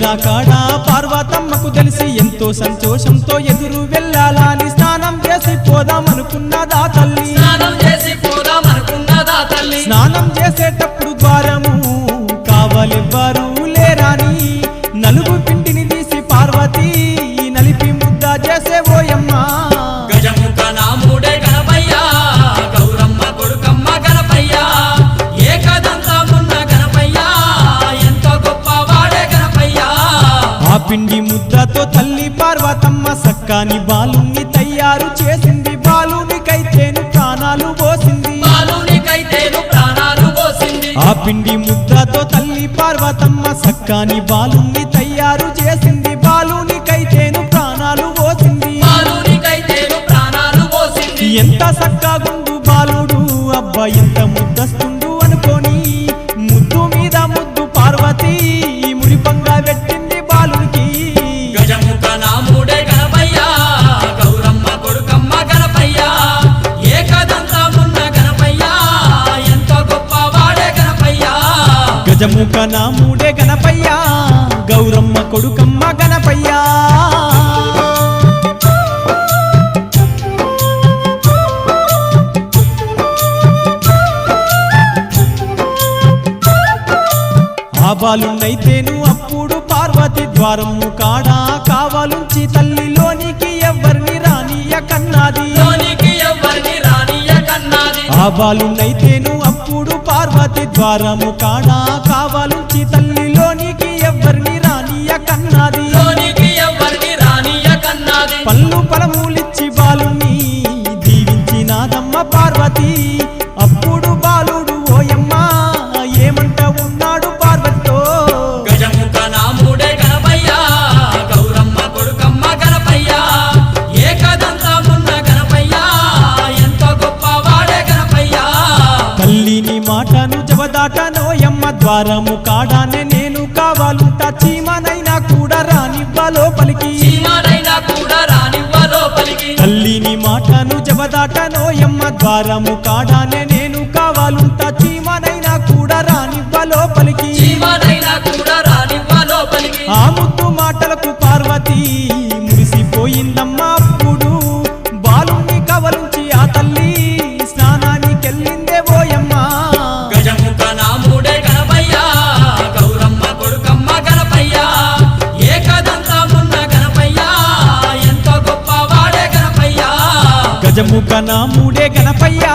రాకాడా పార్వతమ్మకు తెలిసి ఎంతో సంతోషంతో ఎదురు వెళ్ళాలని స్నానం చేసి పోదామనుకున్నదా తల్లి. స్నానం చేసేటప్పుడు ద్వారము కావలెవ్వరు లేరాని నలుగు పిండిని తీసి పార్వతి నలిపి ముద్ద చేసే ఓయమ్మ. గజముఖ నాముడే గణపయ్య గౌరమ్మ కొడుకమ్మ గణపయ్య ఏకదంతమున్న గణపయ్య ఎంతో గొప్పవాడే గణపయ్య. ఆ పిండి ముద్దతో తల్లి పార్వతమ్మ సక్కాని బాలుని తయారు చేసింది. బాలునికైతేను ప్రాణాలు పోసింది. ఆ పిండి ముద్దతో తల్లి పార్వతమ్మ సక్కాని బాలుని తయారు చేసింది. బాలునికైతేను ప్రాణాలు పోసింది. ఎంత సక్కాగుండు బాలుడు అబ్బా ఎంత ముద్దస్తుండు అనుకోని ముద్దు మీద ముద్దు పార్వతి ముడిపంగా పెట్టింది బాలునికి. గజముఖ నాముడే గణపయ్య గౌరమ్మ కొడుకమ్మ గణపయ్య ఏకదంతమున్న గణపయ్య ఎంతో గొప్పవాడే గణపయ్య. గజముఖ నాముడే గణపయ్య గౌరమ్మ కొడుకమ్మ గణపయ్య. బాలున్నైతేను అప్పుడు పార్వతి ద్వారము కాడా కావాలుంచి తల్లిలోనికి ఎవ్వరిని రానియ కన్నాది. ఆ బాలున్నైతేను అప్పుడు పార్వతి ద్వారము కాడా కావాలుంచి తల్లిలోనికి ఎవ్వరిని రానియ కన్నాది. పళ్ళు పలములిచ్చి బాలుని దీవించినాదమ్మ పార్వతి. అప్పుడు బాలుడు ఓయమ్మ ఏమంట ఉన్నాడు పార్వతితో. గజముఖ నాముడే గణపయ్య గౌరమ్మ కొడుకమ్మ గణపయ్య ఏకదంతమున్న గణపయ్య ఎంతో గొప్పవాడే గణపయ్య. తల్లిని మాటను జవదాటనోయమ్మ ద్వారము కాడానే నేను కావాలుంటా చీమనైనా కూడా రానివ్వ లోపలికి. తల్లిని మాటను జవదాటనోయమ్మ ద్వారము కాడానే నేను కావాలుంటా చీమనైనా కూడా రానివ్వ లోపలికి. ఆ ముద్దు మాటలకు పార్వతి మురిసిపోయిందమ్మా. అప్పుడు బాలుని కవలుంచి ఆ తల్లి స్నానానికెళ్ళిందే ఓయమ్మ. గజముఖ నాముడే గణపయ్య గౌరమ్మ కొడుకమ్మ గణపయ్య ఏకదంతమున్న గణపయ్య ఎంతో గొప్పవాడే గణపయ్య. గజముఖ నాముడే గణపయ్య